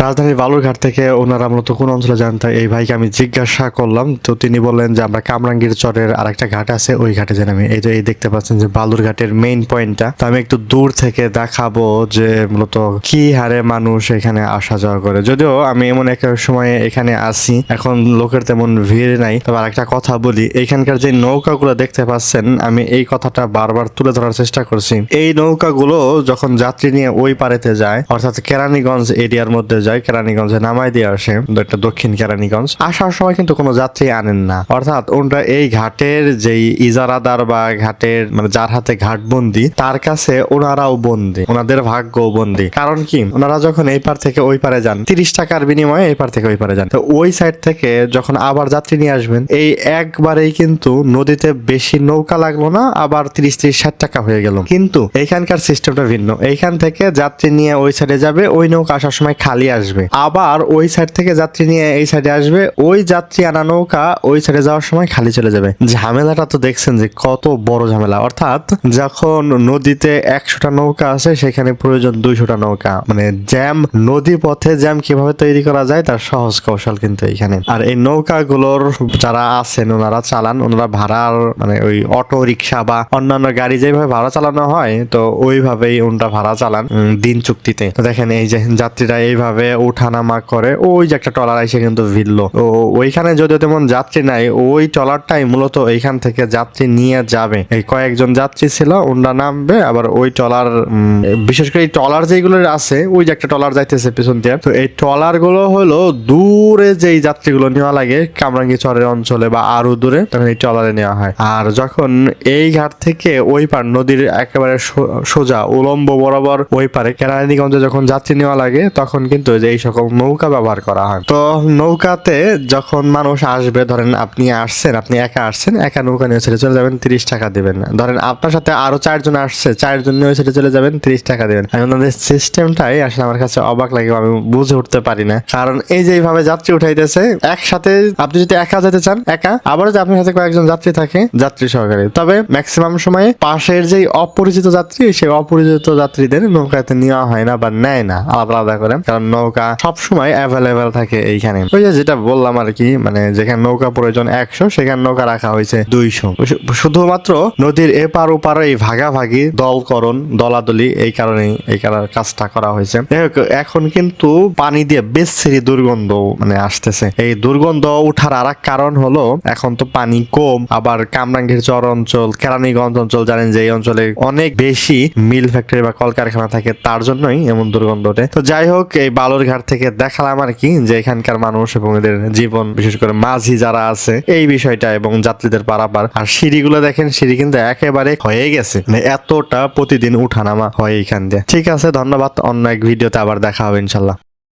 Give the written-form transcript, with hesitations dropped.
রাজধানীর বালুরঘাট থেকে ওনারা মূলত কোন অঞ্চলে যান তাই এই ভাইকে আমি জিজ্ঞাসা করলাম। তো তিনি বললেন যে আমরা কামরাঙ্গীর চরের আরেকটা ঘাট আছে, ওই ঘাটে যান। আমি এই যে এই দেখতে পাচ্ছেন যে বালুরঘাটের মেইন পয়েন্টটা, তো আমি একটু দূর থেকে দেখাবো যে মূলত কি হারে মানুষ এখানে আসা যাওয়া করে। যদিও আমি এমন একটা সময়ে এখানে আসি, এখন লোকের তেমন ভিড় নাই। তবে আরেকটা কথা বলি, এইখানকার যে নৌকাগুলো দেখতে পাচ্ছেন, আমি এই কথাটা বারবার তুলে ধরার চেষ্টা করছি। এই নৌকাগুলো যখন যাত্রী নিয়ে ওই পারেতে যায়, অর্থাৎ কেরানীগঞ্জ এরিয়ার মধ্যে যায়, কেরানীগঞ্জে নামাই দিয়ে আসে, একটা দক্ষিণ কেরানীগঞ্জ, আসার সময় কিন্তু কোনো যাত্রী আনেন না। অর্থাৎ ওনারা এই ঘাটের যেই ইজারাদার বা ঘাটের মানে যার হাতে ঘাট বন্দি, তার কাছে ওনারাও বন্দি, ওনাদের ভাগ্যও বন্দি। কারণ কি, ওনারা যখন এই পার থেকে ওই পারে যান 30 টাকার বিনিময়ে এই পার থেকে ওই পারে যান, তো ওই সাইড থেকে যখন আবার যাত্রী নিয়ে আসবেন, এই একবারেই কিন্তু নদীতে বেশি নৌকা লাগলো না, আবার 30-60 টাকা হয়ে গেল। কিন্তু এইখানকার সিস্টেমটা ভিন্ন। এইখান থেকে যাত্রী নিয়ে ওই সাইডে যাবে, ওই নৌকা আসার সময় খালি আসবে, আবার ওই সাইড থেকে যাত্রী নিয়ে এই সাইডে আসবে, ওই যাত্রী আনা নৌকা ওই সাইডে যাওয়ার সময় খালি চলে যাবে। ঝামেলাটা তো দেখছেন যে কত বড় ঝামেলা। অর্থাৎ যখন নদীতে 100টা নৌকা আছে, সেখানে প্রয়োজন 200টা নৌকা। মানে জ্যাম, নদী পথে জ্যাম কিভাবে তৈরি করা যায় তার সহজ কৌশল কিন্তু এইখানে। আর এই নৌকাগুলোর যারা আছেন ওনারা চালান, ওনারা ভাড়ার মানে ওই অটো রিক্সা বা অন্যান্য গাড়ি যেভাবে ভাড়া চালানো হয়, তো ওইভাবেই ওনারা ভাড়া চালান দিন চুক্তিতে। তো দেখেন এই যে যাত্রীরা এইভাবে উঠানামা করে, ওই যে একটা ট্রলার এসে কিন্তু ভিড়লো। তো ওইখানে যদিও তেমন যাত্রী নাই, ওই ট্রলারটাই মূলত এইখান থেকে যাত্রী নিয়ে যাবে। এই কয়েকজন যাত্রী ছিল, ওনারা নামবে, আবার ওই ট্রলার বিশেষ করে এই ট্রলার যেগুলো আছে, ওই যে একটা ট্রলার যাইতেছে পিছন দিয়ে, তো এই ট্রলার গুলো হলো দূরে যেই যাত্রীগুলো নেওয়া লাগে কামরাঙ্গী চরের অঞ্চলে বা আরো দূরে, তখন এই ট্রলারে নেওয়া হয়। আর যখন এই ঘাট থেকে ওই পার নদীর একেবারে সোজা উলম্ব বরাবর ওই পারে কেরানীগঞ্জে যখন যাত্রী নেওয়া লাগে, তখন কিন্তু এই সকল নৌকা ব্যবহার করা হয়। তো নৌকাতে যখন মানুষ আসবে, ধরেন আপনি আসছেন, আপনি একা আসছেন, একা নৌকা নিয়ে ছেড়ে চলে যাবেন, 30 টাকা দিবেন। ধরেন আপনার সাথে আরো 4 জন আসছে, 4 জন নিয়ে ছেড়ে চলে যাবেন, 30 টাকা দিবেন। আমি ওনাদের সিস্টেমটাই আসলে আমার কাছে অবাক লাগে, আমি বুঝে উঠতে পারি না। কারণ এই যে এইভাবে যাত্রী উঠাইতেছে, একসাথে আপনি যদি একা যেতে চান একা, আবার যদি আপনার সাথে কয়েকজন যাত্রী থাকে যাত্রী সহকারে, তবে ম্যাক্সিমাম সময়ে পাশের যে অপরিচিত যাত্রী, সেই অপরিচিত যাত্রীদের নৌকাতে নেওয়া হয় না বা নেয় না আলাদা আলাদা করে, কারণ নৌকা সবসময় অ্যাভেলেবেল থাকে এইখানে। ওই যে যেটা বললাম আর কি, মানে যেখানে নৌকা প্রয়োজন 100, সেখানে নৌকা রাখা হয়েছে 200। শুধুমাত্র নদীর এপার ওপার এই ভাগাভাগি দলকরণ দলাদলি, এই কারণেই এই কাজটা করা হয়েছে। এখন কিন্তু পানি দিয়ে বেশি দুর্গন্ধ মানে আসতেছে। এই দুর্গন্ধ উঠার আর এক কারণ হলো, এখন তো পানি কম, আবার কামরাঙ্গীর চর অঞ্চল, কেরানীগঞ্জ অঞ্চল জানেন যে এই অঞ্চলে অনেক বেশি মিল ফ্যাক্টরি বা কলকারখানা থাকে, তার জন্যই এমন দুর্গন্ধ ওঠে। তো যাই হোক, এই বালুরঘাট থেকে দেখালাম আর কি যে এখানকার মানুষ এবং এদের জীবন, বিশেষ করে মাঝি যারা আছে, এই বিষয়টা এবং যাত্রীদের পারাপার। আর সিঁড়িগুলো দেখেন, সিঁড়ি কিন্তু একেবারে হয়ে গেছে, মানে এতটা প্রতিদিন উঠানামা হয় এইখান দিয়ে। ঠিক আছে, ধন্যবাদ। অন্য এক ভিডিওতে আবার দেখা হবে ইনশাল্লাহ।